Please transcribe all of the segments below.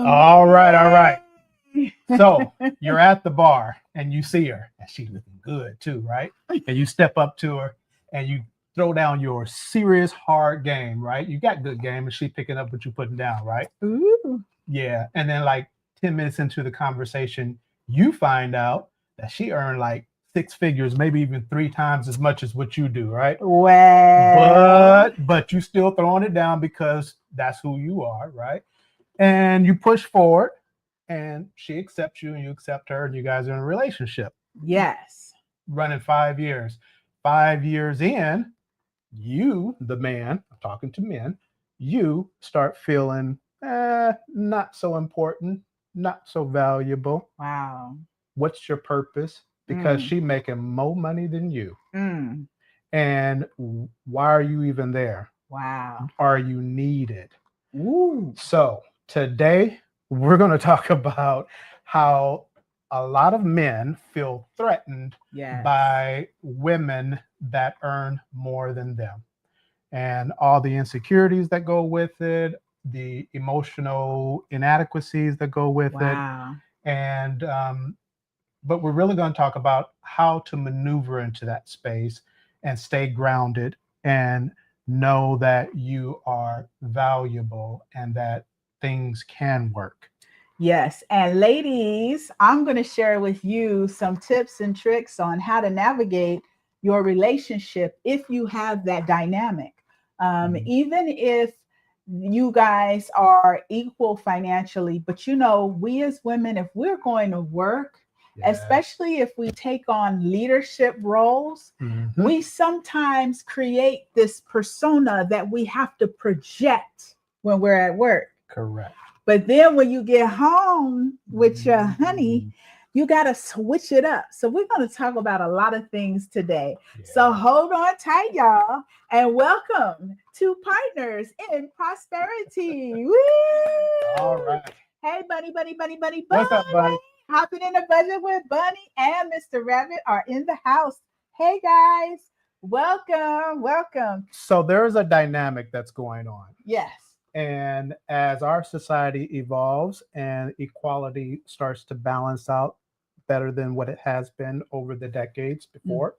All right, all right. So you're at the bar and you see her and she's looking good too, right? And you step up to her and you throw down your serious hard game, right? You got good game and she picking up what you putting down, right? Ooh. Yeah. And then like 10 minutes into the conversation, you find out that she earned like six figures, maybe even three times as much as what you do, right? Well. But you still throwing it down because that's who you are, right? And you push forward and she accepts you and you accept her and you guys are in a relationship Yes. running 5 years. 5 years in, you, the man, I'm talking to men, you start feeling not so important, not so valuable. Wow. What's your purpose? Because she making more money than you. Mm. And why are you even there? Wow. Are you needed? Ooh. So today we're going to talk about how a lot of men feel threatened Yes. by women that earn more than them and all the insecurities that go with it, the emotional inadequacies that go with Wow. it. And, but we're really going to talk about how to maneuver into that space and stay grounded and know that you are valuable and that things can work. Yes. And ladies, I'm going to share with you some tips and tricks on how to navigate your relationship if you have that dynamic. Even if you guys are equal financially, but you know, we as women, if we're going to work, especially if we take on leadership roles, we sometimes create this persona that we have to project when we're at work. Correct. But then when you get home with your honey, you got to switch it up. So we're going to talk about a lot of things today. Yeah. So hold on tight, y'all, and welcome to Partners in Prosperity. Woo! All right. Hey, Bunny. What's up, Bunny? Hopping in the budget with Bunny and Mr. Rabbit are in the house. Hey, guys. Welcome. So there is a dynamic that's going on. Yes. And as our society evolves and equality starts to balance out better than what it has been over the decades before,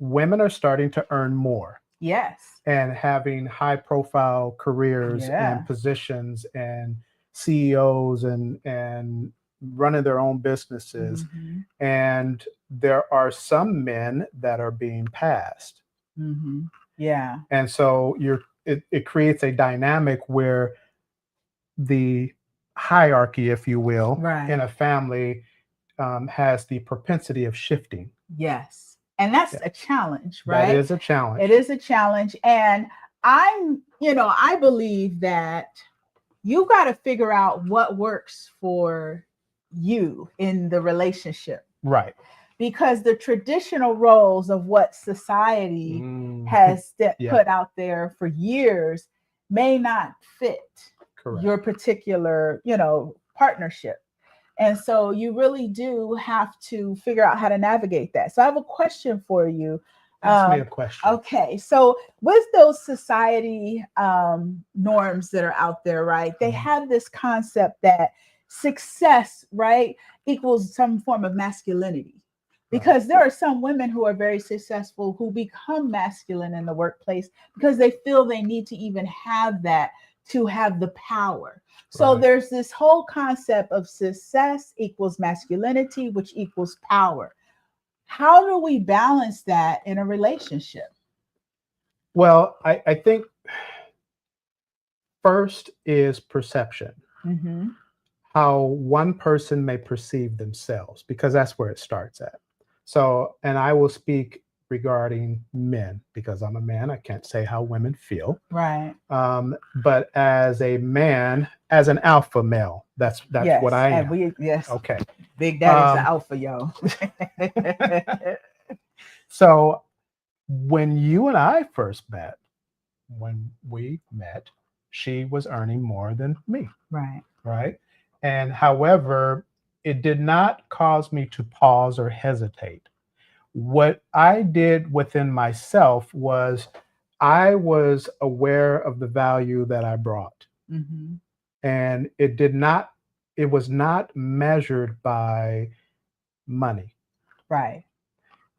women are starting to earn more. Yes. And having high profile careers and positions and CEOs and running their own businesses. And there are some men that are being passed. Yeah. And so it creates a dynamic where the hierarchy, if you will, in a family has the propensity of shifting. Yes. And that's a challenge, right? That is a challenge. It is a challenge. And I believe that you got to figure out what works for you in the relationship. Right. Because the traditional roles of what society has put out there for years may not fit your particular, partnership. And so you really do have to figure out how to navigate that. So I have a question for you. Ask me a question. Okay. So with those society norms that are out there, right? They have this concept that success, right, equals some form of masculinity. Because there are some women who are very successful who become masculine in the workplace because they feel they need to even have that to have the power. So there's this whole concept of success equals masculinity, which equals power. How do we balance that in a relationship? Well, I think first is perception. How one person may perceive themselves, because that's where it starts at. So, and I will speak regarding men because I'm a man. I can't say how women feel. Right. But as a man, as an alpha male, that's what I am. Okay. Big Daddy's the alpha, y'all. So when you and I first met, she was earning more than me. Right. Right. And however, it did not cause me to pause or hesitate. What I did within myself was I was aware of the value that I brought. and it was not measured by money. Right.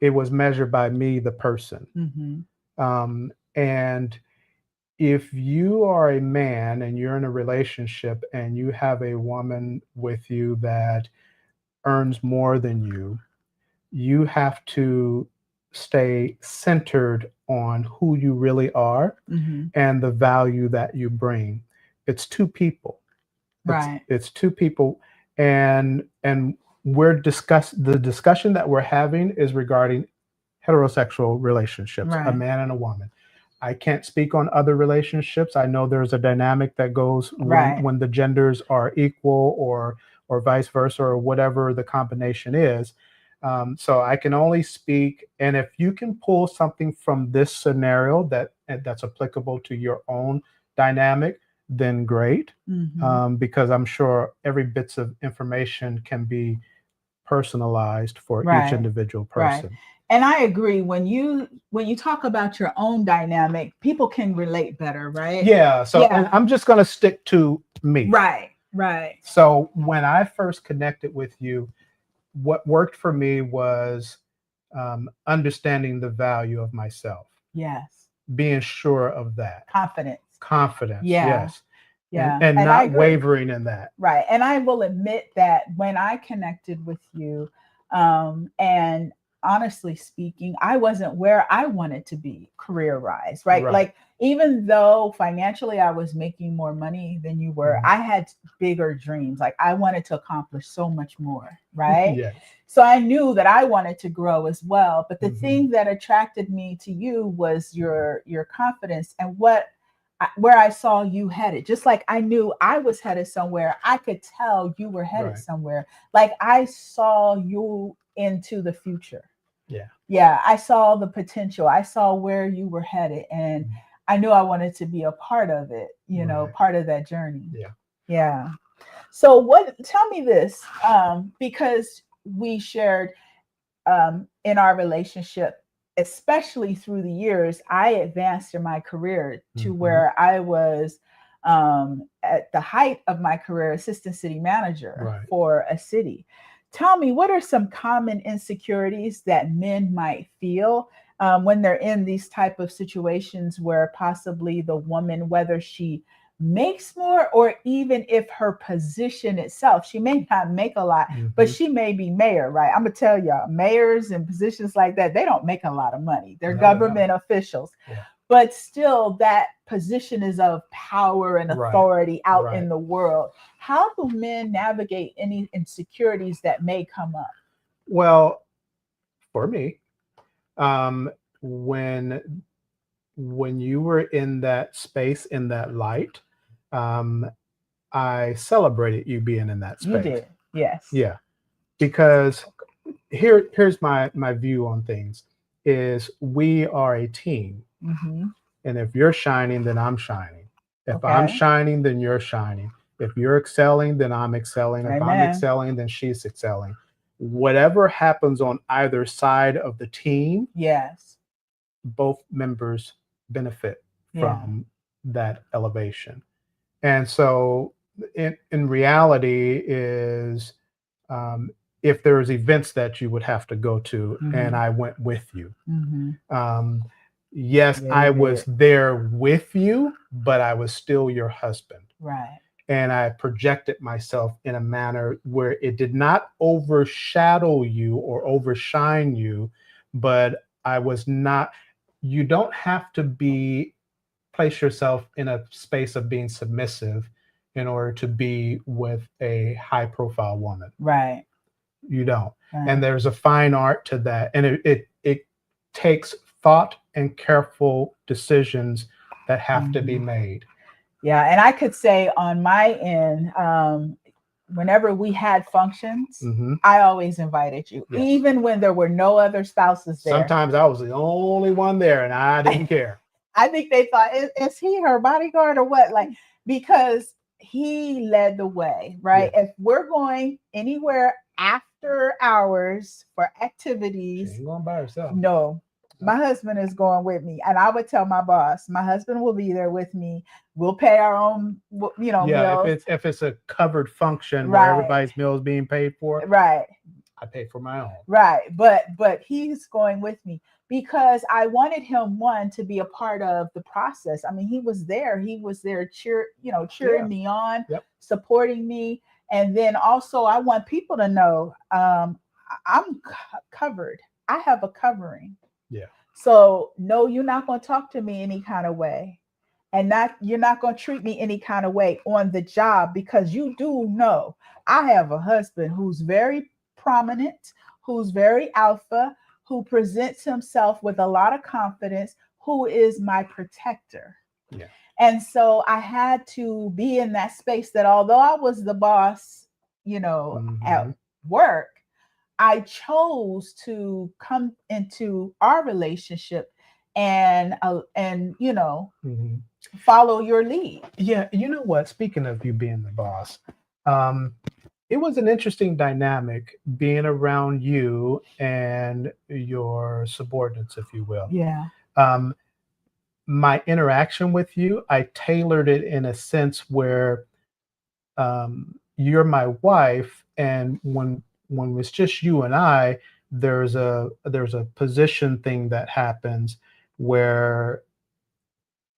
It was measured by me, the person. And if you are a man and you're in a relationship and you have a woman with you that earns more than you have to stay centered on who you really are and the value that you bring. It's two people. Right. It's two people, and the discussion that we're having is regarding heterosexual relationships, a Right. man and a woman. I can't speak on other relationships. I know there's a dynamic that goes Right. when the genders are equal or vice versa or whatever the combination is. So I can only speak, and if you can pull something from this scenario that's applicable to your own dynamic, then great, because I'm sure every bits of information can be personalized for each Right. individual Right. person. And I agree. When you talk about your own dynamic, people can relate better, right? Yeah. So, Yeah. and I'm just going to stick to me. Right. Right. So when I first connected with you, what worked for me was understanding the value of myself, Yes. being sure of that. Confidence. Yeah. Yes. Yeah. And I not agree. wavering in that. Right. And I will admit that when I connected with you, and honestly speaking, I wasn't where I wanted to be career-wise, right? Right. Like, even though financially I was making more money than you were, I had bigger dreams. Like, I wanted to accomplish so much more, right? Yes. So I knew that I wanted to grow as well. But the thing that attracted me to you was your confidence and where I saw you headed. Just like I knew I was headed somewhere, I could tell you were headed Right. somewhere. Like, I saw you into the future. Yeah. Yeah, I saw the potential. I saw where you were headed, and I knew I wanted to be a part of it, Right. part of that journey. Yeah. Yeah. So tell me this, because we shared in our relationship, especially through the years, I advanced in my career to where I was at the height of my career, assistant city manager for a city. Tell me, what are some common insecurities that men might feel when they're in these type of situations where possibly the woman, whether she makes more or even if her position itself, she may not make a lot, but she may be mayor, right? I'm gonna tell y'all, mayors and positions like that, they don't make a lot of money. They're government officials. Yeah. But still, that position is of power and authority out in the world. How do men navigate any insecurities that may come up? Well, for me, when you were in that space, in that light, I celebrated you being in that space. You did, yes. Yeah, because here's my view on things: is we are a team, and if you're shining, then I'm shining. If I'm shining, then you're shining. If you're excelling, then I'm excelling. If I'm excelling, then she's excelling. Whatever happens on either side of the team, yes, both members benefit from that elevation. And so in reality is if there's events that you would have to go to and I went with you. Yes, I was there with you, but I was still your husband. Right. And I projected myself in a manner where it did not overshadow you or overshine you, but I was not, you don't have to place yourself in a space of being submissive in order to be with a high profile woman. Right. You don't. And there's a fine art to that. And it takes thought and careful decisions that have to be made. Yeah. And I could say on my end, whenever we had functions, I always invited you, even when there were no other spouses there. Sometimes I was the only one there and I didn't care. I think they thought, is he her bodyguard or what? Like, because he led the way, right? If we're going anywhere after hours for activities, she ain't going by herself. No, My husband is going with me. And I would tell my boss, my husband will be there with me. We'll pay our own, Yeah, meals. if it's a covered function where Right. everybody's meal is being paid for, Right. I pay for my own. Right. But he's going with me because I wanted him, one, to be a part of the process. I mean, he was there. He was there cheering Yeah. me on, Yep. supporting me. And then also I want people to know I'm covered. I have a covering. Yeah. So no, you're not going to talk to me any kind of way. And you're not going to treat me any kind of way on the job, because you do know I have a husband who's very prominent, who's very alpha, who presents himself with a lot of confidence, who is my protector. Yeah. And so I had to be in that space that although I was the boss, at work, I chose to come into our relationship and follow your lead. Yeah, you know what? Speaking of you being the boss, it was an interesting dynamic being around you and your subordinates, if you will. Yeah. My interaction with you, I tailored it in a sense where you're my wife, and when it's just you and I, there's a position thing that happens where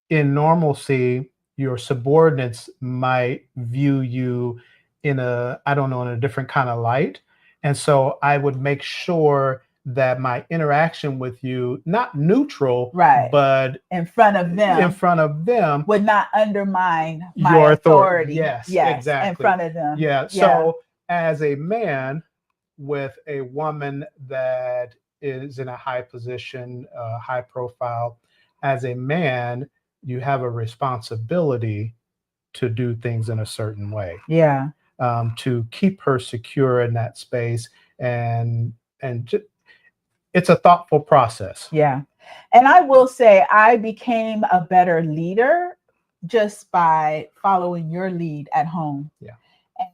in normalcy your subordinates might view you in a different kind of light. And so I would make sure that my interaction with you, not neutral, Right, but in front of them would not undermine my your authority. Yes, Yes, exactly. in front of them. Yeah. So as a man with a woman that is in a high position, high profile, as a man, you have a responsibility to do things in a certain way, Yeah. to keep her secure in that space, and it's a thoughtful process. Yeah. And I will say I became a better leader just by following your lead at home. Yeah.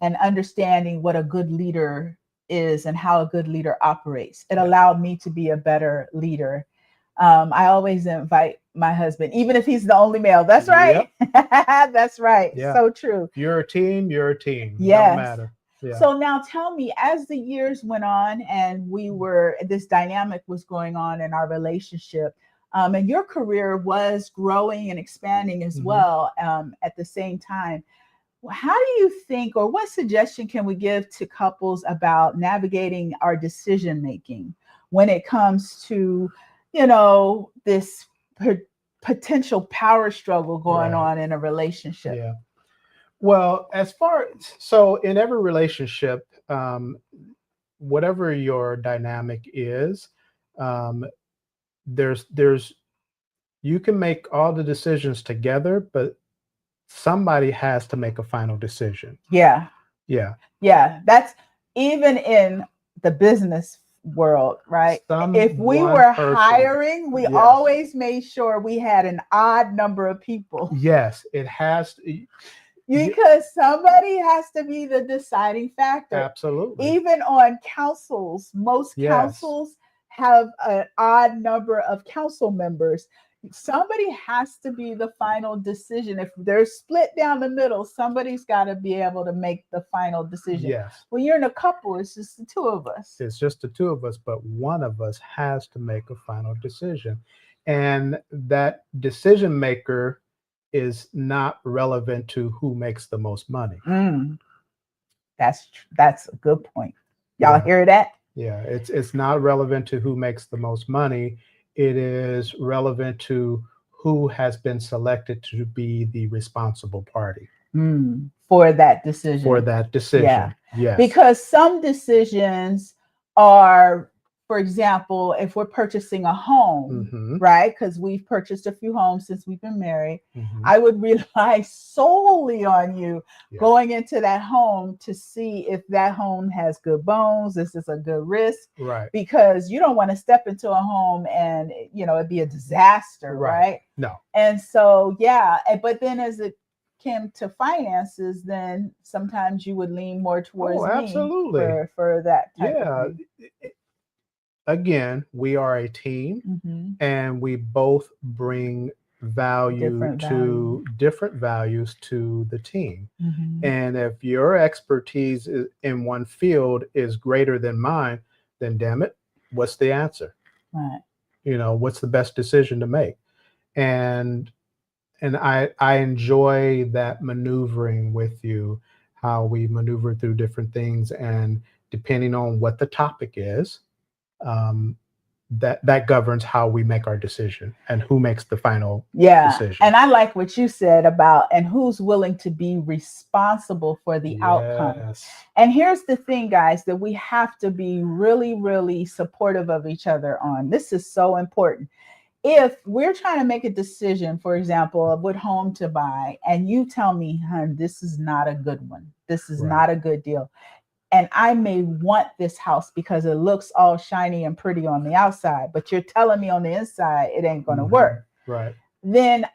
And understanding what a good leader is and how a good leader operates. It Yeah. allowed me to be a better leader. I always invite my husband, even if he's the only male. That's right. Yep. That's right. Yeah. So true. If you're a team, you're a team. Yes. Don't matter. Yeah. So now tell me, as the years went on and this dynamic was going on in our relationship, and your career was growing and expanding as well at the same time, how do you think, or what suggestion can we give to couples about navigating our decision making when it comes to, this potential power struggle going on in a relationship? Yeah. Well, so in every relationship, whatever your dynamic is, there's you can make all the decisions together, but somebody has to make a final decision. Yeah. Yeah. Yeah. That's even in the business world, right? If we were hiring, we always made sure we had an odd number of people. Yes, it has to. Because somebody has to be the deciding factor. Absolutely. Even on councils, most councils have an odd number of council members. Somebody has to be the final decision. If they're split down the middle, somebody's got to be able to make the final decision. Yes. When you're in a couple, it's just the two of us. It's just the two of us, but one of us has to make a final decision. And that decision maker is not relevant to who makes the most money. That's a good point. Y'all hear that? Yeah, it's not relevant to who makes the most money. It is relevant to who has been selected to be the responsible party for that decision. Yeah. Yes. Because some decisions are, for example, if we're purchasing a home, right? Because we've purchased a few homes since we've been married. I would rely solely on you going into that home to see if that home has good bones. This is a good risk, right? Because you don't want to step into a home and it'd be a disaster, right? No. And so but then as it came to finances, then sometimes you would lean more towards me absolutely for that type of thing. again, we are a team, Mhm. and we both bring different values to the team. Mhm. And if your expertise in one field is greater than mine, then damn it, what's the answer? Right. What's the best decision to make? And I enjoy that maneuvering with you, how we maneuver through different things, and depending on what the topic is, um, that governs how we make our decision and who makes the final Yeah. decision. And I like what you said about and who's willing to be responsible for the outcome. Yes. And here's the thing, guys, that we have to be really, really supportive of each other on. This is so important. If we're trying to make a decision, for example, of what home to buy, and you tell me, hun, this is not a good one. This is Right. not a good deal. And I may want this house because it looks all shiny and pretty on the outside, but you're telling me on the inside it ain't going to work. Right. Then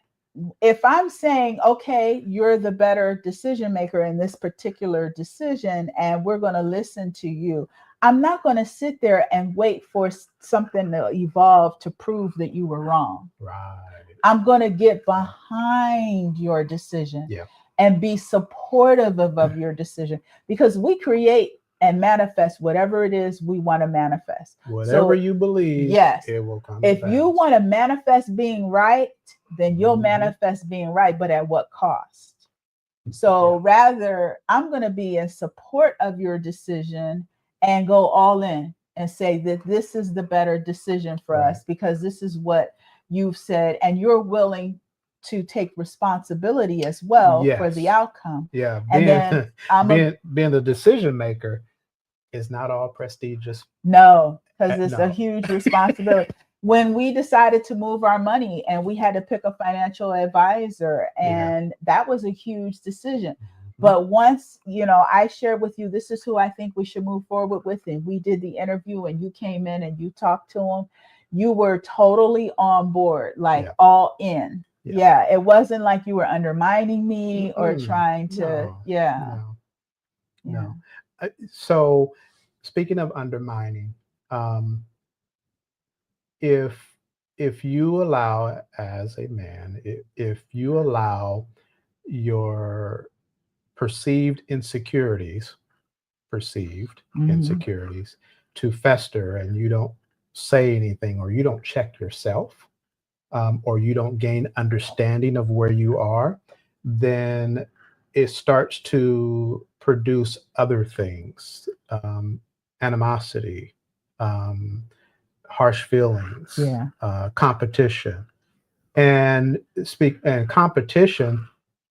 if I'm saying, okay, you're the better decision maker in this particular decision, and we're going to listen to you, I'm not going to sit there and wait for something to evolve to prove that you were wrong. Right. I'm going to get behind your decision. Yeah. And be supportive of your decision, because we create and manifest whatever it is we want to manifest. Whatever you believe, yes, it will come. If you want to manifest being right, then you'll manifest being right, but at what cost? So rather, I'm going to be in support of your decision and go all in and say that this is the better decision for us, because this is what you've said, and you're willing to take responsibility as well for the outcome. Yeah. And then being the decision maker is not all prestigious. No, because it's a huge responsibility. When we decided to move our money and we had to pick a financial advisor, and that was a huge decision. But once, I shared with you, this is who I think we should move forward with. And we did the interview and you came in and you talked to him. You were totally on board, like all in. Yeah. It wasn't like you were undermining me or trying to. No. So speaking of undermining, if you allow, as a man, if you allow your perceived insecurities to fester, and you don't say anything, or you don't check yourself, or you don't gain understanding of where you are, then it starts to produce other things, animosity, harsh feelings, competition, and competition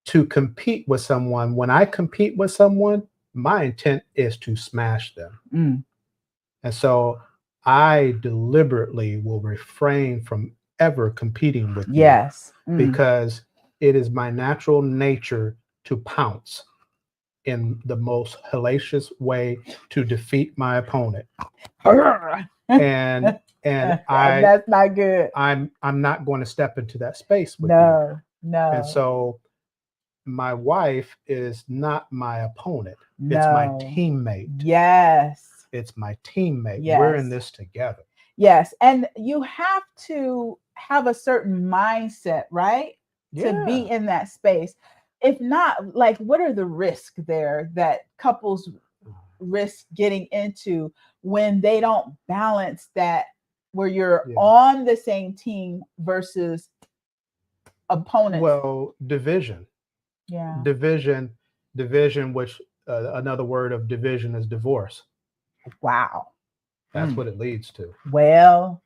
to compete with someone. When I compete with someone, my intent is to smash them. And so I deliberately will refrain from ever competing with you, because it is my natural nature to pounce in the most hellacious way to defeat my opponent. And that's not good. I'm not going to step into that space with you. No. And so my wife is not my opponent. It's my teammate. Yes. It's my teammate. We're in this together. Yes. And you have to have a certain mindset, right? To be in that space. If not, like, what are the risks there that couples risk getting into when they don't balance that, where you're on the same team versus opponents? Well, division. Division, which another word of division is divorce. Wow. That's what it leads to. Well,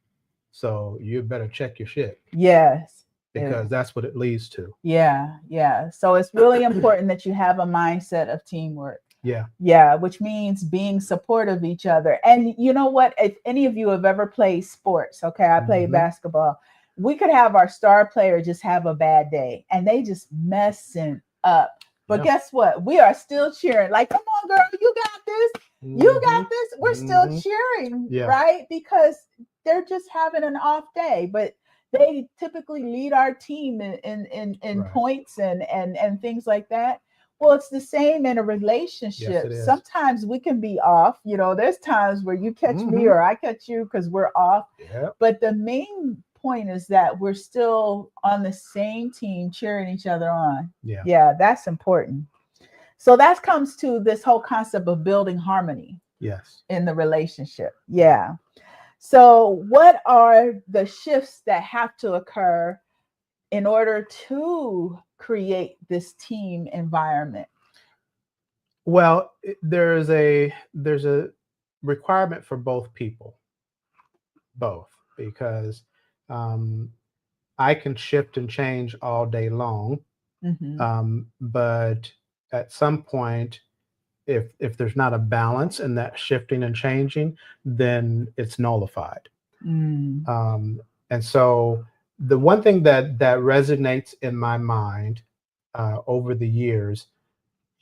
so you better check your shit. Yes. Because that's what it leads to. Yeah. So it's really important that you have a mindset of teamwork. Yeah. Which means being supportive of each other. And you know what? If any of you have ever played sports, I played basketball. We could have our star player just have a bad day and they just messing up. But guess what? We are still cheering. Like, come on, girl, you got this. You got this. We're still cheering, right? Because they're just having an off day. But they typically lead our team in points and things like that. Well, it's the same in a Yes, relationship. it is. Sometimes we can be off. There's times where you catch me or I catch you because we're off. Yeah. But the main point is that we're still on the same team, cheering each other on. Yeah. Yeah, that's important. So that comes to this whole concept of building harmony Yes. in the relationship. Yeah. So, what are the shifts that have to occur in order to create this team environment? Well, there's a requirement for both people, both, because um, I can shift and change all day long, Mm-hmm. but at some point, if there's not a balance in that shifting and changing, then it's nullified. Mm. Um, and so the one thing that resonates in my mind over the years,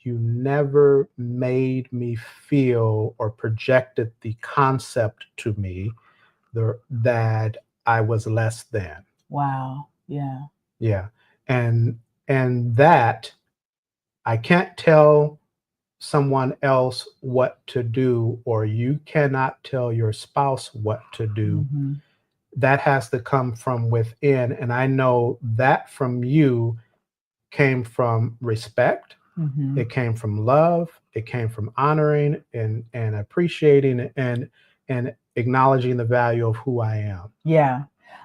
you never made me feel or projected the concept to me that I was less than. Wow. Yeah. Yeah. And that I can't tell someone else what to do, or you cannot tell your spouse what to do. Mm-hmm. That has to come from within. And I know that from you came from respect. Mm-hmm. It came from love. It came from honoring and appreciating and acknowledging the value of who I am. Yeah.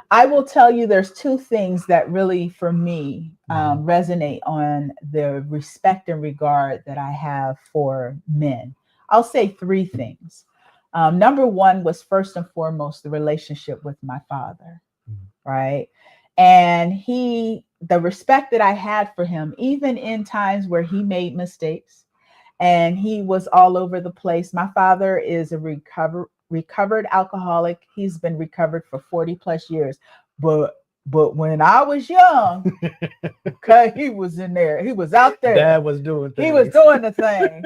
I will tell you there's two things that really, for me, Mhm. resonate on the respect and regard that I have for men. I'll say three things. Number one was first and foremost the relationship with my father, Mhm. right? And the respect that I had for him, even in times where he made mistakes and he was all over the place. My father is a recovered alcoholic. He's been recovered for 40 plus years. But when I was young, okay, he was in there. He was out there. Dad was doing things. He was doing the thing.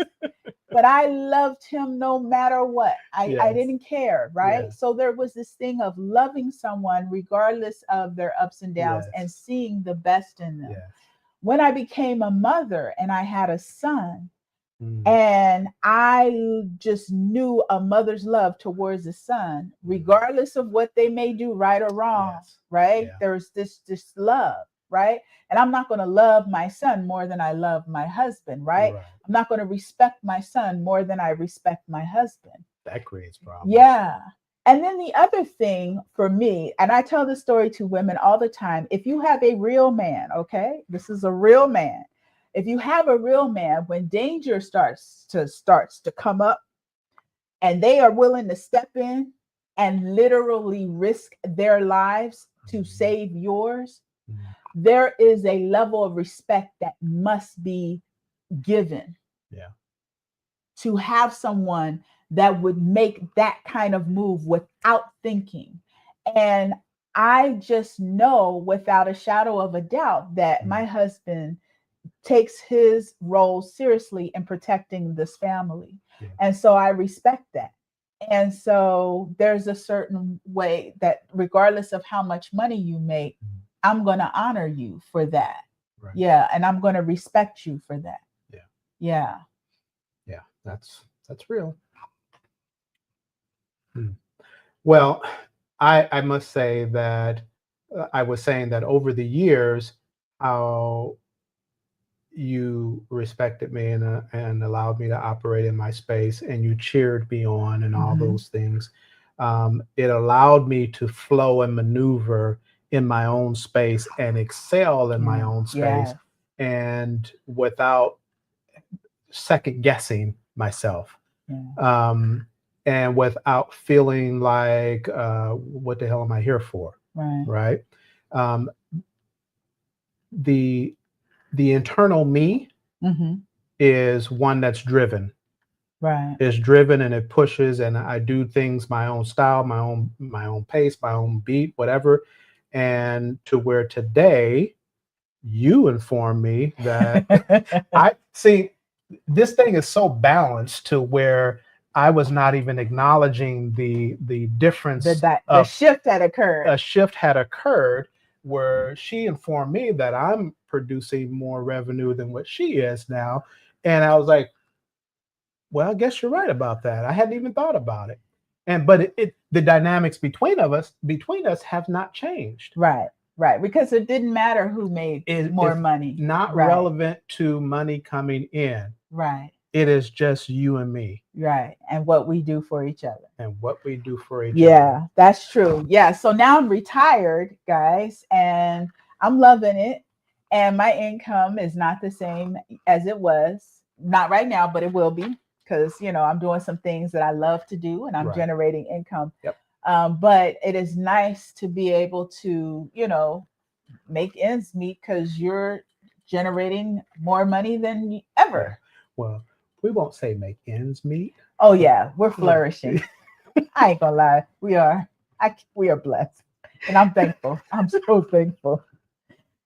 But I loved him no matter what. I Yes. didn't care, right? Yes. So there was this thing of loving someone regardless of their ups and downs Yes. and seeing the best in them. Yes. When I became a mother and I had a son, Mm. and I just knew a mother's love towards a son, regardless of what they may do, right or wrong, Yes. right? Yeah. There's this love, right? And I'm not going to love my son more than I love my husband, right? Right. I'm not going to respect my son more than I respect my husband. That creates problems. Yeah. And then the other thing for me, and I tell this story to women all the time, if you have a real man, okay, this is a real man. If you have a real man, when danger starts to come up and they are willing to step in and literally risk their lives to save yours, there is a level of respect that must be given. Yeah. To have someone that would make that kind of move without thinking. And I just know without a shadow of a doubt that my husband takes his role seriously in protecting this family. Yeah. And so I respect that. And so there's a certain way that regardless of how much money you make, I'm going to honor you for that. Right. Yeah. And I'm going to respect you for that. Yeah. Yeah. Yeah. That's real. Well, I must say that I was saying that over the years, how you respected me and allowed me to operate in my space, and you cheered me on, and all those things. It allowed me to flow and maneuver in my own space and excel in my own space, and without second guessing myself. And without feeling like, what the hell am I here for? Right. The internal me is one that's driven. Right. It's driven and it pushes, and I do things my own style, my own pace, my own beat, whatever. And to where today you inform me that I see this thing is so balanced to where I was not even acknowledging the difference. The shift had occurred. A shift had occurred where she informed me that I'm producing more revenue than what she is now. And I was like, well, I guess you're right about that. I hadn't even thought about it. And but the dynamics between us have not changed. Right. Right. Because it didn't matter who made more It's money. not Right. relevant to money coming in. Right. It is just you and me. Right. And what we do for each other. And what we do for each other. Yeah, that's true. Yeah. So now I'm retired, guys, and I'm loving it. And my income is not the same as it was. Not right now, but it will be, because I'm doing some things that I love to do, and I'm Right. generating income. Yep. But it is nice to be able to, make ends meet, because you're generating more money than ever. Well, we won't say make ends meet. Oh yeah, we're flourishing. I ain't gonna lie, we are. We are blessed, and I'm thankful. I'm so thankful.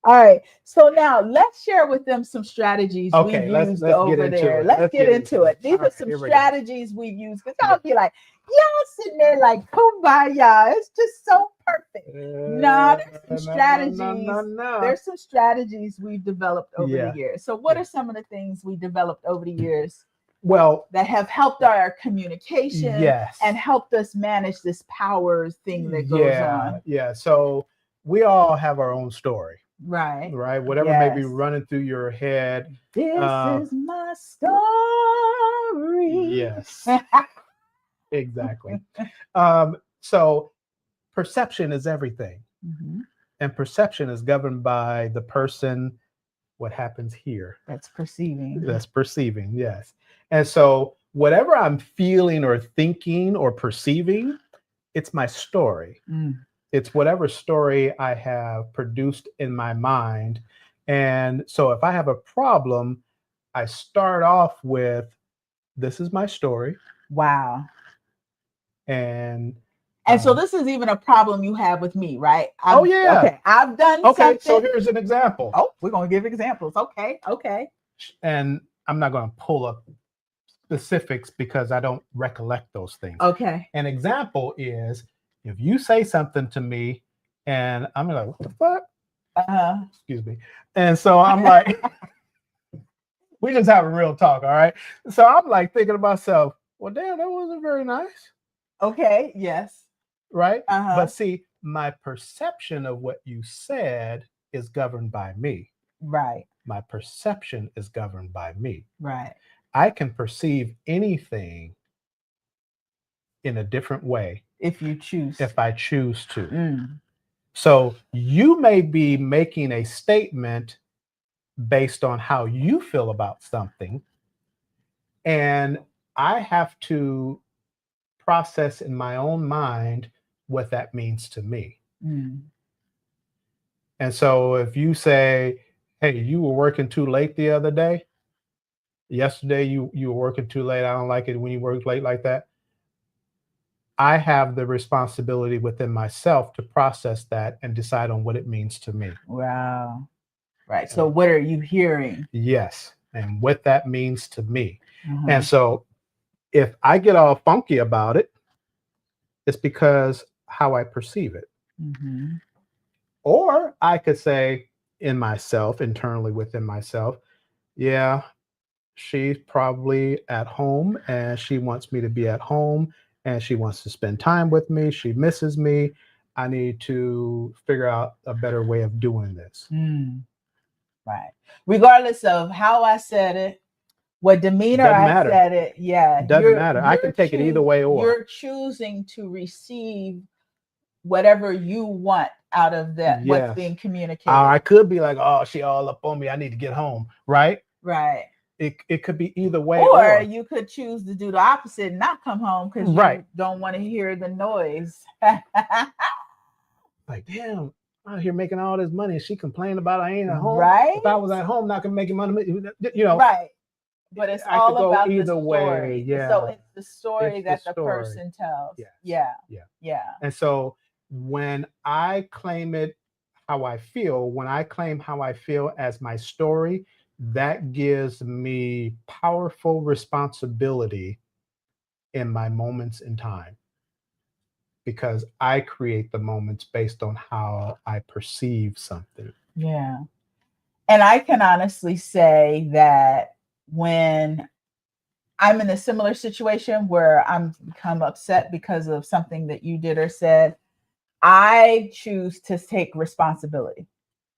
All right, so now let's share with them some strategies we've used over there. Let's get into it. These are some strategies we've used, because y'all be like, y'all sitting there like kumbaya. It's just so perfect. Nah, there's some strategies. No. There's some strategies we've developed over the years. So what are some of the things we developed over the years? Well, that have helped our communication, yes, and helped us manage this power thing that goes on. Yeah. So we all have our own story. Right. Whatever may be running through your head. This is my story. Yes. Exactly. So perception is everything. Mm-hmm. And perception is governed by the person, what happens here. That's perceiving. Yes. And so whatever I'm feeling or thinking or perceiving, it's my story. It's whatever story I have produced in my mind. And so if I have a problem, I start off with, this is my story. Wow. And so this is even a problem you have with me, right? Yeah. Okay. I've done something. So here's an example. Oh, we're going to give examples. Okay. And I'm not going to pull up specifics because I don't recollect those things. Okay. An example is if you say something to me and I'm like, what the fuck? Excuse me. And so I'm like, we just have a real talk, all right? So I'm like thinking to myself, well, damn, that wasn't very nice. Okay, yes. Right? But see, my perception of what you said is governed by me. Right. My perception is governed by me. Right. I can perceive anything in a different way if I choose to. So you may be making a statement based on how you feel about something, and I have to process in my own mind what that means to me. And so if you say, hey, you were working too late the other day, yesterday you were working too late, I don't like it when you work late like that, I have the responsibility within myself to process that and decide on what it means to me. Wow. Right. So what are you hearing? Yes. And what that means to me. And so if I get all funky about it, it's because how I perceive it. Or I could say in myself, internally within myself, yeah, she's probably at home and she wants me to be at home and she wants to spend time with me. She misses me. I need to figure out a better way of doing this. Right. Regardless of how I said it, what demeanor I said it. Yeah. Doesn't matter. I can take it either way. Or you're choosing to receive whatever you want out of that, what's being communicated. I could be like, oh, she all up on me. I need to get home. Right. Right. It could be either way. Or you could choose to do the opposite and not come home because you don't want to hear the noise. Like, damn, I'm out here making all this money and she complained about I ain't at home. Right. If I was at home, not gonna make money, Right. But it's all about the story. Way. Yeah. So it's the story that the person tells. Yeah. And so when I claim it how I feel, when I claim how I feel as my story, that gives me powerful responsibility in my moments in time. because I create the moments based on how I perceive something. Yeah. And I can honestly say that when I'm in a similar situation where I'm become upset because of something that you did or said, I choose to take responsibility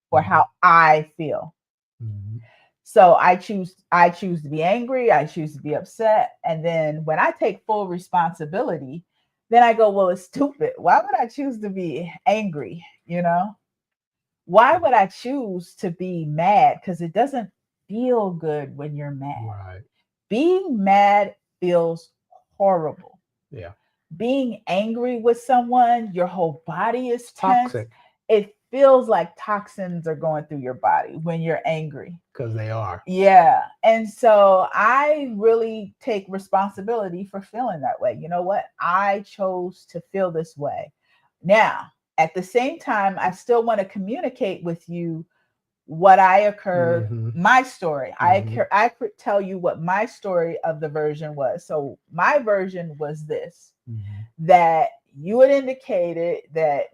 for how I feel. Mhm. So I choose to be angry, I choose to be upset, and then when I take full responsibility, then I go, well, it's stupid. Why would I choose to be angry, you know? Why would I choose to be mad? Because it doesn't feel good when you're mad. Right. Being mad feels horrible. Yeah. Being angry with someone, your whole body is tense. Toxic. It feels like toxins are going through your body when you're angry. Because they are. Yeah. And so I really take responsibility for feeling that way. You know what? I chose to feel this way. Now, at the same time, I still want to communicate with you what I occurred, Mhm. my story. Mhm. I could tell you what my story of the version was. So my version was this, Mhm. that you had indicated that,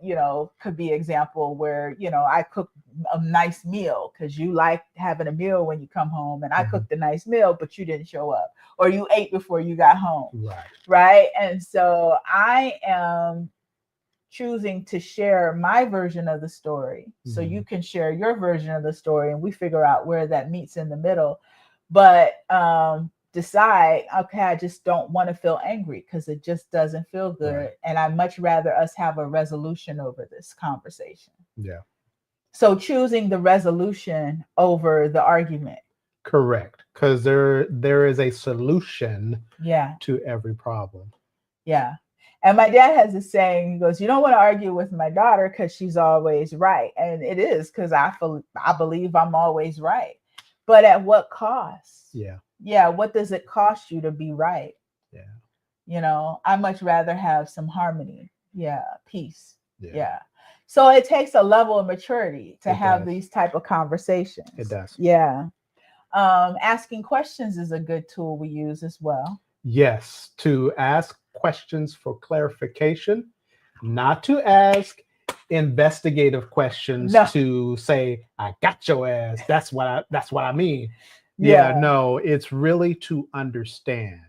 could be example where, I cooked a nice meal because you like having a meal when you come home, and I Mhm. cooked a nice meal, but you didn't show up, or you ate before you got home. Right. Right. And so I am choosing to share my version of the story so Mhm. you can share your version of the story, and we figure out where that meets in the middle. But decide, okay, I just don't want to feel angry because it just doesn't feel good. Right. And I'd much rather us have a resolution over this conversation. Yeah. So choosing the resolution over the argument. Correct. Because there is a solution Yeah. to every problem. Yeah. And my dad has a saying, he goes, you don't want to argue with my daughter because she's always right. And it is, because I believe I'm always right. But at what cost? Yeah. Yeah. What does it cost you to be right? Yeah. I much rather have some harmony. Yeah. Peace. Yeah. Yeah. So it takes a level of maturity to It have does. these type of conversations. It does. Yeah. Asking questions is a good tool we use as well. Yes. To ask questions for clarification, not to ask investigative questions No. to say, I got your ass. That's what I mean. Yeah, Yeah. no, it's really to understand.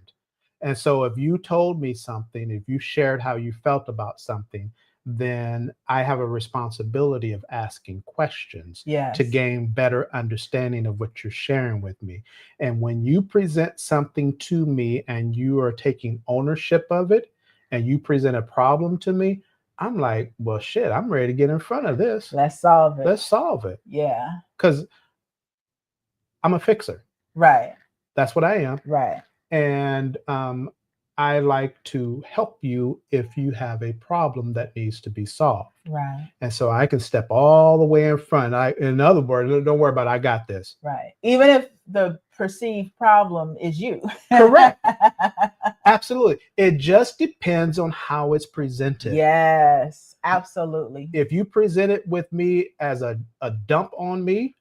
And so if you told me something, if you shared how you felt about something, then I have a responsibility of asking questions Yes. to gain better understanding of what you're sharing with me. And when you present something to me and you are taking ownership of it and you present a problem to me, I'm like, well, shit, I'm ready to get in front of this. Let's solve it. Let's solve it. Yeah. Because I'm a fixer. Right. That's what I am. Right. And I like to help you if you have a problem that needs to be solved. Right. And so I can step all the way in front. In other words, don't worry about it. I got this. Right. Even if the perceived problem is you. Correct. Absolutely. It just depends on how it's presented. Yes, absolutely. If you present it with me as a dump on me,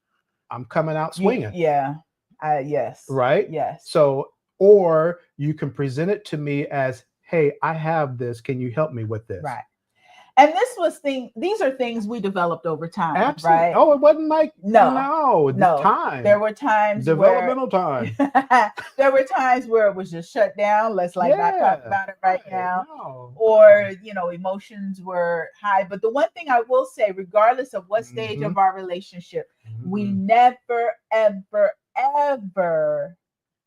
I'm coming out swinging. Yeah. Yes. Right? Yes. So, or you can present it to me as, hey, I have this. Can you help me with this? Right. And these are things we developed over time. Absolutely. Right? Oh, it wasn't like no. time. There were times Developmental time. there were times where it was just shut down. Let's not talk about it right now. No. Or emotions were high. But the one thing I will say, regardless of what stage of our relationship, we never, ever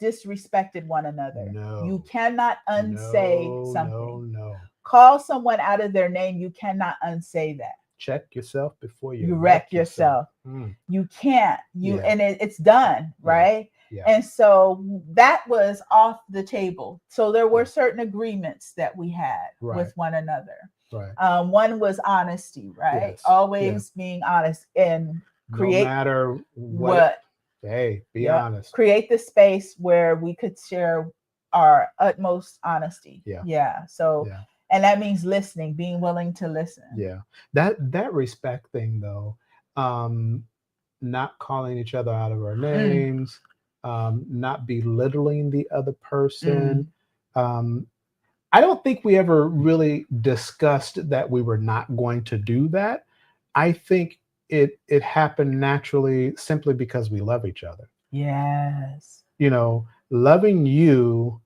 disrespected one another. No. You cannot unsay something. No. Call someone out of their name. You cannot unsay that. Check yourself before you wreck yourself. You can't. And it's done, right? Yeah. And so that was off the table. So there were certain agreements that we had with one another. Right. One was honesty, right? Yes. Always being honest and create. No matter what. Hey, be honest. Create the space where we could share our utmost honesty. Yeah. So. Yeah. And that means listening, being willing to listen. Yeah. That respect thing though, not calling each other out of our names, not belittling the other person. I I don't think we ever really discussed that we were not going to do that. I think it happened naturally simply because we love each other. Yes. You know, loving you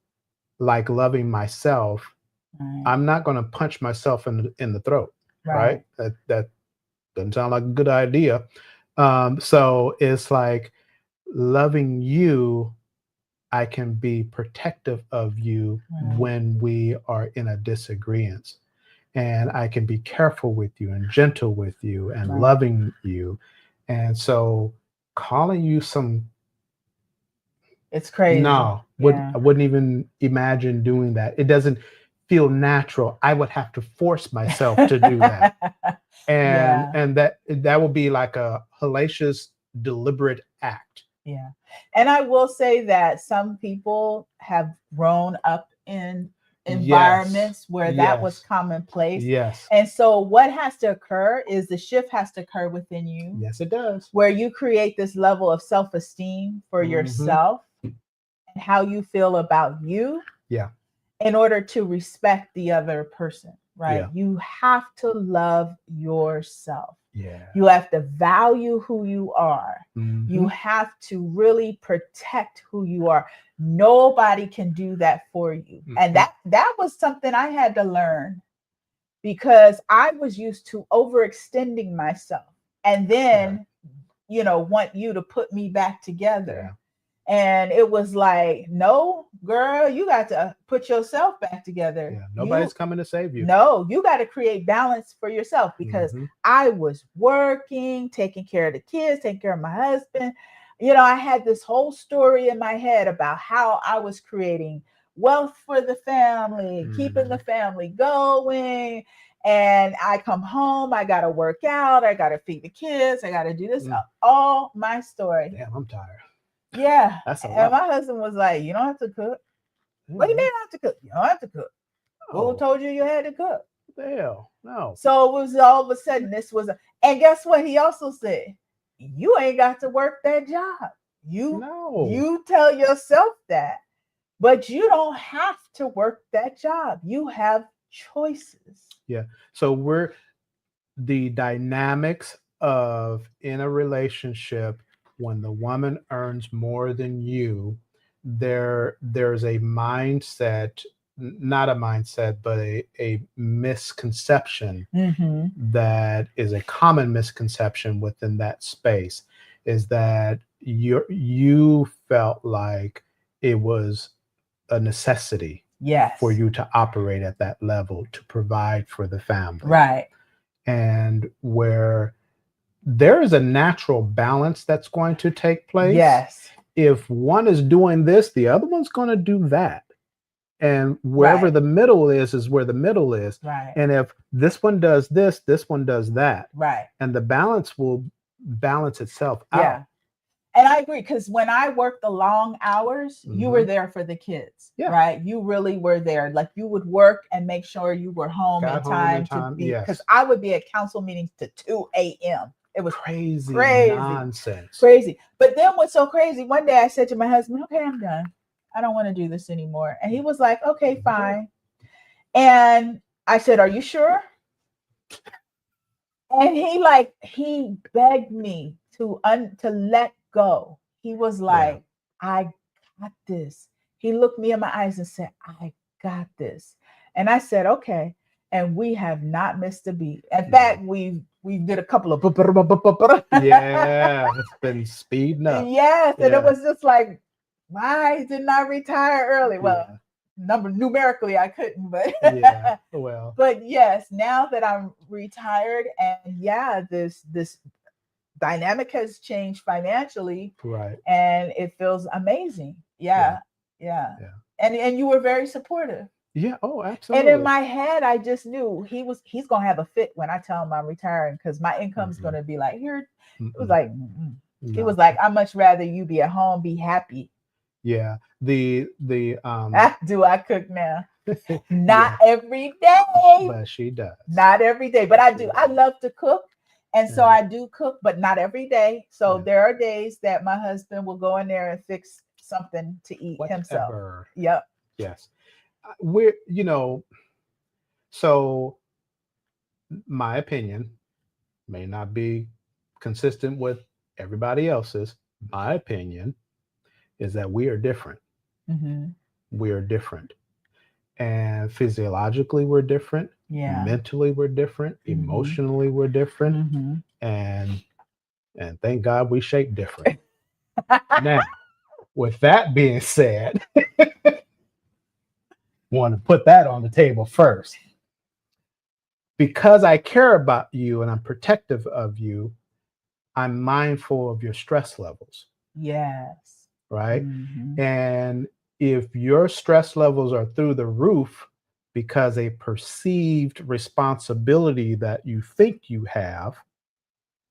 like loving myself, Right. I'm not going to punch myself in the throat, right? Right. That doesn't sound like a good idea. So it's like loving you, I can be protective of you Right. when we are in a disagreement. And I can be careful with you and gentle with you and Right. loving you. And so calling you some, It's crazy. no, Yeah. I wouldn't even imagine doing that. It doesn't feel natural. I would have to force myself to do that. And Yeah. and that would be like a hellacious, deliberate act. Yeah. And I will say that some people have grown up in environments where that was Yes. commonplace. Yes. And so what has to occur is the shift has to occur within you, Yes, it does. where you create this level of self-esteem for Mhm. yourself and how you feel about you. Yeah. In order to respect the other person, right? Yeah. You have to love yourself. Yeah. You have to value who you are. You Mhm. have to really protect who you are. Nobody can do that for you. And Mhm. that was something I had to learn because I was used to overextending myself and then, want you to put me back together. Yeah. And it was like, no, girl, you got to put yourself back together. Yeah. Nobody's coming to save you. No, you got to create balance for yourself because Mhm. I was working, taking care of the kids, taking care of my husband. I had this whole story in my head about how I was creating wealth for the family, keeping the family going. And I come home, I got to work out, I got to feed the kids, I got to do this, all my story. Damn, I'm tired. Yeah. That's a And lot. my husband was like, you don't have to cook. What do you mean I have to cook? You don't have to cook. Who told you had to cook? What the hell? No. So it was all of a sudden, and guess what? He also said, you ain't got to work that job. You tell yourself that, but you don't have to work that job. You have choices. Yeah. So the dynamics of in a relationship when the woman earns more than you, there's a mindset, not a mindset, but a misconception that is a common misconception within that space, is that you felt like it was a necessity for you to operate at that level to provide for the family. Right. And where there is a natural balance that's going to take place. Yes. If one is doing this, the other one's going to do that. And wherever the middle is where the middle is. Right. And if this one does this one does that. Right. And the balance will balance itself out. Yeah. And I agree, because when I worked the long hours, you were there for the kids, right? You really were there. Like you would work and make sure you were home in time to be, because I would be at council meetings to 2 a.m. It was crazy nonsense. Crazy. But then what's so crazy, one day I said to my husband, okay, I'm done. I don't want to do this anymore. And he was like, okay, fine. And I said, are you sure? And he begged me to let go. He was like, I got this. He looked me in my eyes and said, I got this. And I said, okay. And we have not missed a beat. In fact, we did a couple of it's been speeding up. Yes. And it was just like, why didn't I retire early? Well, numerically I couldn't, but but yes, now that I'm retired, and this dynamic has changed financially, right? And it feels amazing. Yeah. And you were very supportive. Yeah. Oh, absolutely. And in my head, I just knew he's gonna have a fit when I tell him I'm retiring, because my income's gonna be like here. It was like he was like, I'd much rather you be at home, be happy. Yeah. Do I cook now? Not every day. But she does. Not every day, but I do. I love to cook. And so I do cook, but not every day. So there are days that my husband will go in there and fix something to eat himself. Yes. we're, so my opinion may not be consistent with everybody else's. My opinion is that we are different. Mm-hmm. We are different. And physiologically, we're different. Yeah. Mentally, we're different. Mhm. Emotionally, we're different. Mm-hmm. And thank God we shape different. Now, with that being said, want to put that on the table first. Because I care about you and I'm protective of you, I'm mindful of your stress levels. Yes. Right. Mm-hmm. And if your stress levels are through the roof because a perceived responsibility that you think you have,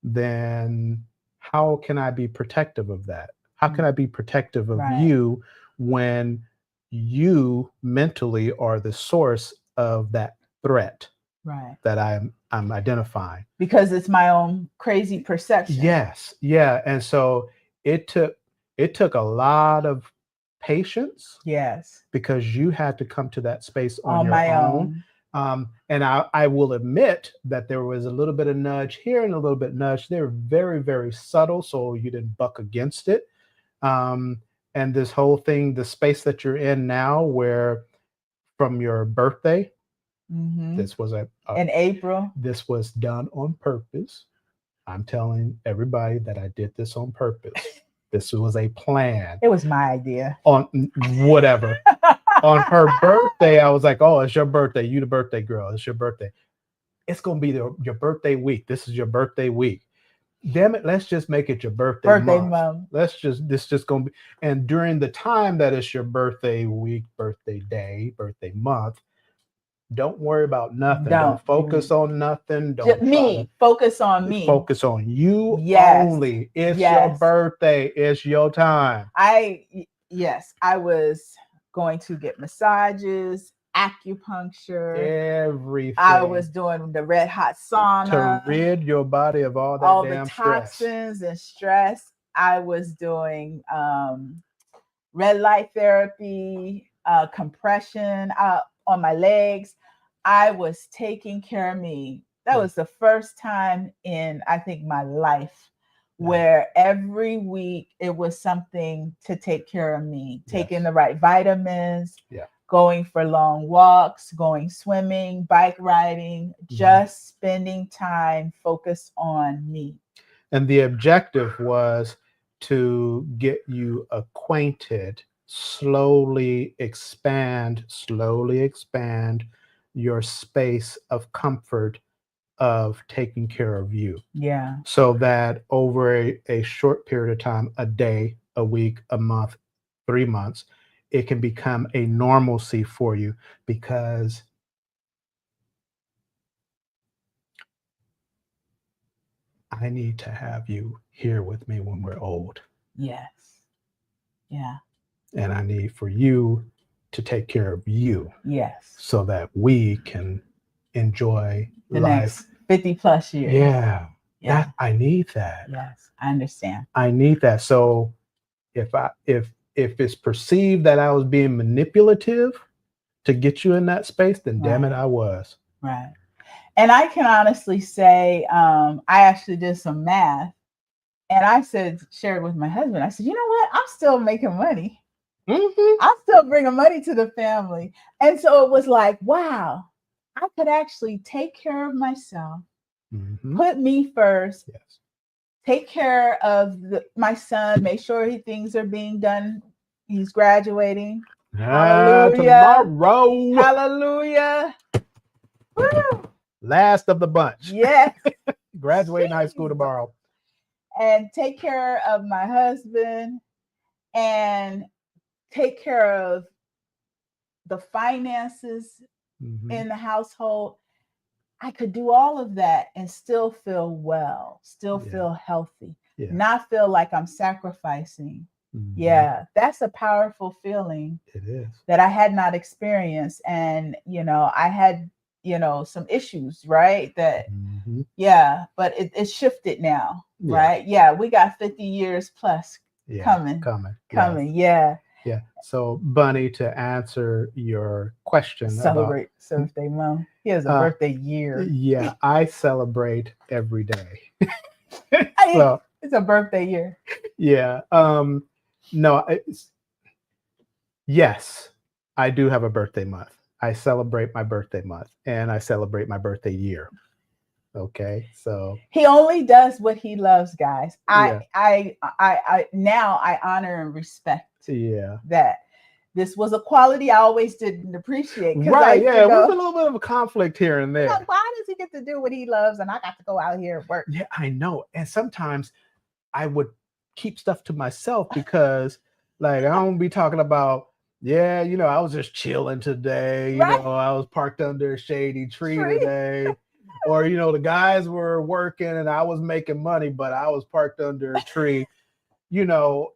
then how can I be protective of that? How can I be protective of Right. you when you mentally are the source of that threat Right. that I'm identifying? Because it's my own crazy perception. Yes. Yeah. And so it took a lot of patience. Yes. Because you had to come to that space on your my own. And I will admit that there was a little bit of nudge here and a little bit nudge there, very, very subtle. So you didn't buck against it. And this whole thing, the space that you're in now, where from your birthday, Mm-hmm. this was in April. This was done on purpose. I'm telling everybody that I did this on purpose. This was a plan. It was my idea. On whatever. On her birthday, I was like, oh, it's your birthday. You the birthday girl. It's your birthday. It's going to be your birthday week. This is your birthday week. Damn it, let's just make it your birthday month. This just going to be. And during the time that it's your birthday week, birthday day, birthday month, don't worry about nothing. Don't focus on nothing. Don't focus on me. Focus on you only. It's your birthday. It's your time. I was going to get massages, acupuncture, everything. I was doing the red hot sauna to rid your body of all the toxins and stress. I was doing red light therapy, compression on my legs. I was taking care of me. That was the first time in, I think, my life where every week it was something to take care of me, taking the right vitamins, going for long walks, going swimming, bike riding, just spending time focused on me. And the objective was to get you acquainted, slowly expand your space of comfort of taking care of you. Yeah. So that over a short period of time, a day, a week, a month, 3 months, it can become a normalcy for you, because I need to have you here with me when we're old. Yes. Yeah. And I need for you to take care of you. Yes. So that we can enjoy the life. Next 50 plus years. Yeah. That I need that. Yes, I understand. I need that. So if it's perceived that I was being manipulative to get you in that space, then damn it, I was. Right. And I can honestly say, I actually did some math, and I shared with my husband, I said, you know what? I'm still making money. Mm-hmm. I'm still bringing money to the family. And so it was like, wow, I could actually take care of myself, put me first, take care of my son, make sure things are being done. He's graduating. Hallelujah. Tomorrow. Hallelujah. Woo. Last of the bunch. Yes. Graduating high school tomorrow. And take care of my husband and take care of the finances in the household. I could do all of that and still feel well, still feel healthy, not feel like I'm sacrificing. Yeah, that's a powerful feeling. It is. That I had not experienced. And, I had, some issues, right? That, but it shifted now, right? Yeah, we got 50 years plus coming. Yes. Yeah. Yeah. So, Bunny, to answer your question about, Celebrate birthday month. He has a birthday year. yeah, I celebrate every day. Hey, So, it's a birthday year. yeah. No, yes, I do have a birthday month. I celebrate my birthday month and I celebrate my birthday year. Okay. So, He only does what he loves, guys. yeah. I now I honor and respect Yeah. that. This was a quality I always didn't appreciate because I Right. used Yeah. to It was a go, little bit of a conflict here and there. why does he get to do what he loves and I got to go out here and work? Yeah, I know. And sometimes I would keep stuff to myself because, like, I don't be talking about, yeah, I was just chilling today. Right? I was parked under a shady tree Tree. today. Or, the guys were working and I was making money, but I was parked under a tree. You know,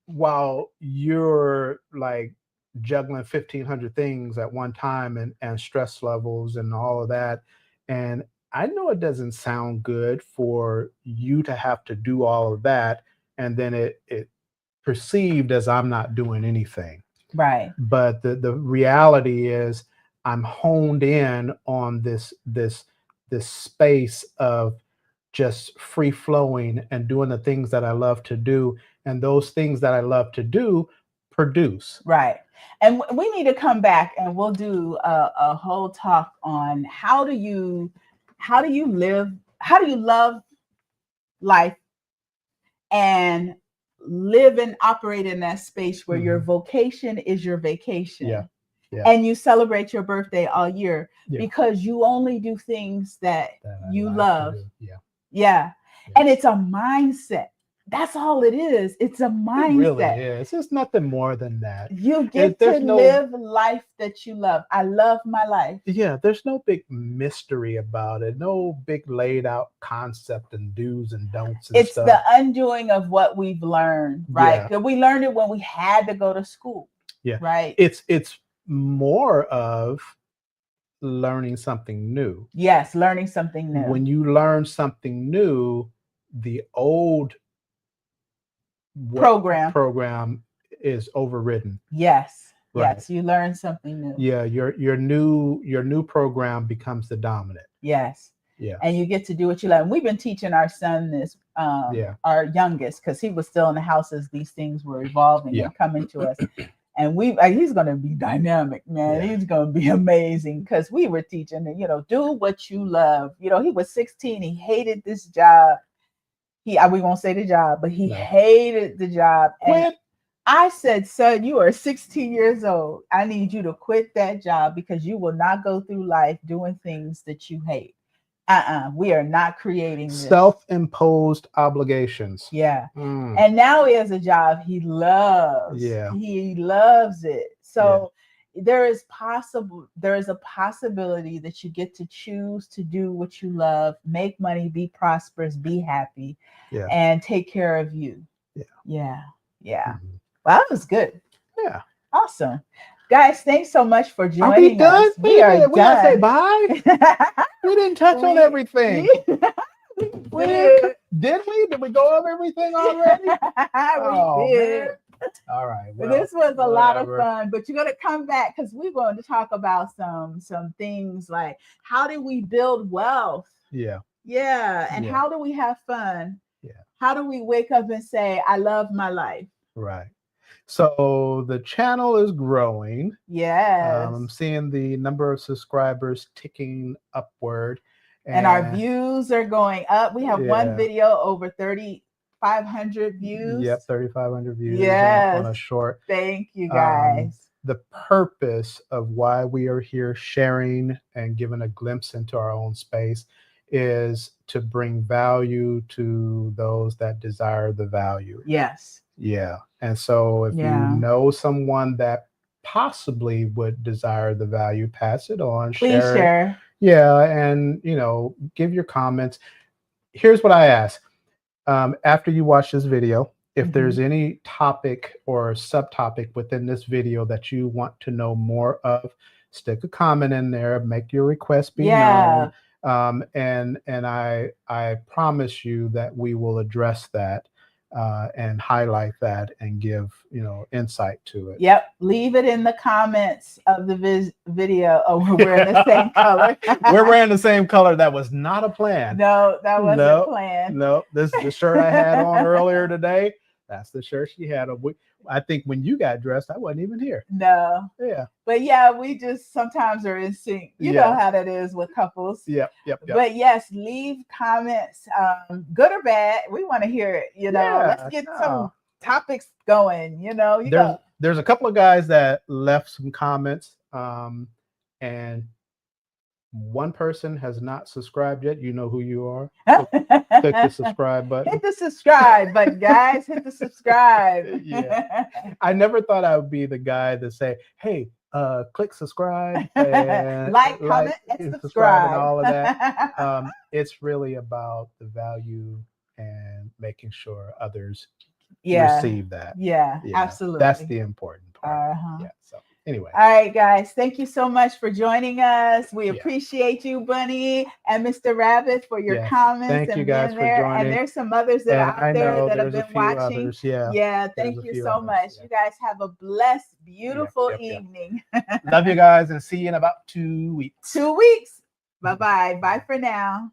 while you're like juggling 1,500 things at one time and stress levels and all of that. And I know it doesn't sound good for you to have to do all of that. And then it perceived as I'm not doing anything. Right. But the reality is I'm honed in on this space of just free flowing and doing the things that I love to do. And those things that I love to do produce. Right. And we need to come back and we'll do a whole talk on how do you love life and live and operate in that space where your vocation is your vacation. Yeah. Yeah. And you celebrate your birthday all year Yeah. because you only do things that you like love. Yeah. Yeah. And it's a mindset. That's all it is. It's a mindset. It really is. It's nothing more than that. You get to live life that you love. I love my life. Yeah, there's no big mystery about it. No big laid out concept and do's and don'ts and it's stuff. the undoing of what we've learned, right? Yeah. We learned it when we had to go to school. Yeah. Right. It's more of learning something new. Yes, learning something new. When you learn something new, the old program is overridden. Yes. Right. Yes, you learn something new. Yeah, your new program becomes the dominant. Yes. Yeah. And you get to do what you love. And we've been teaching our son this, our youngest, because he was still in the house as these things were evolving and coming to us. And he's going to be dynamic, man. Yeah. He's going to be amazing because we were teaching him, do what you love. He was 16. He hated this job. We won't say the job, but he hated the job. And I said, son, you are 16 years old. I need you to quit that job because you will not go through life doing things that you hate. We are not creating this. Self-imposed obligations. Yeah. And now he has a job he loves. Yeah. He loves it. So there is a possibility that you get to choose to do what you love, make money, be prosperous, be happy, and take care of you. Yeah. Well, that was good. Yeah. Awesome. Guys, thanks so much for joining us. Are we done? We are done. We gotta say bye. We didn't touch on everything. Did we? Did we go over everything already? We did. Man. All right. Well, this was a lot of fun, but you're going to come back because we're going to talk about some things like how do we build wealth? Yeah. And how do we have fun? Yeah. How do we wake up and say, I love my life? Right. So the channel is growing. Yes. I'm seeing the number of subscribers ticking upward. And our views are going up. We have one video over 3,500 views. Yep, 3,500 views on a short. Thank you, guys. The purpose of why we are here sharing and giving a glimpse into our own space is to bring value to those that desire the value. Yes. Yeah. And so if you know someone that possibly would desire the value, pass it on. Please share. Yeah. And, give your comments. Here's what I ask. After you watch this video, if there's any topic or subtopic within this video that you want to know more of, stick a comment in there, make your request be known. And I promise you that we will address that. and highlight that and give insight to it. Yep. Leave it in the comments of the video. Oh, we're wearing the same color. We're wearing the same color. That was not a plan. No, that wasn't planned. No, this is the shirt I had on earlier today. That's the shirt she had on. I think when you got dressed, I wasn't even here. No. Yeah. But yeah, we just sometimes are in sync. You know how that is with couples. Yep. But yes, leave comments, good or bad. We want to hear it. Let's get some topics going. There's a couple of guys that left some comments, and one person has not subscribed yet. You know who you are. Click the subscribe button. Hit the subscribe button, guys. Hit the subscribe. Yeah. I never thought I would be the guy to say, hey, click subscribe and like, comment, and subscribe and all of that. It's really about the value and making sure others receive that. Yeah, absolutely. That's the important part. Yeah. So anyway. All right, guys. Thank you so much for joining us. We appreciate you, Bunny and Mr. Rabbit, for your comments. Thank you guys for joining. And there's some others that are out there that have been watching. Others, thank you so much. You guys have a blessed, beautiful evening. Love you guys, and see you in about 2 weeks. 2 weeks. Bye-bye. Bye for now.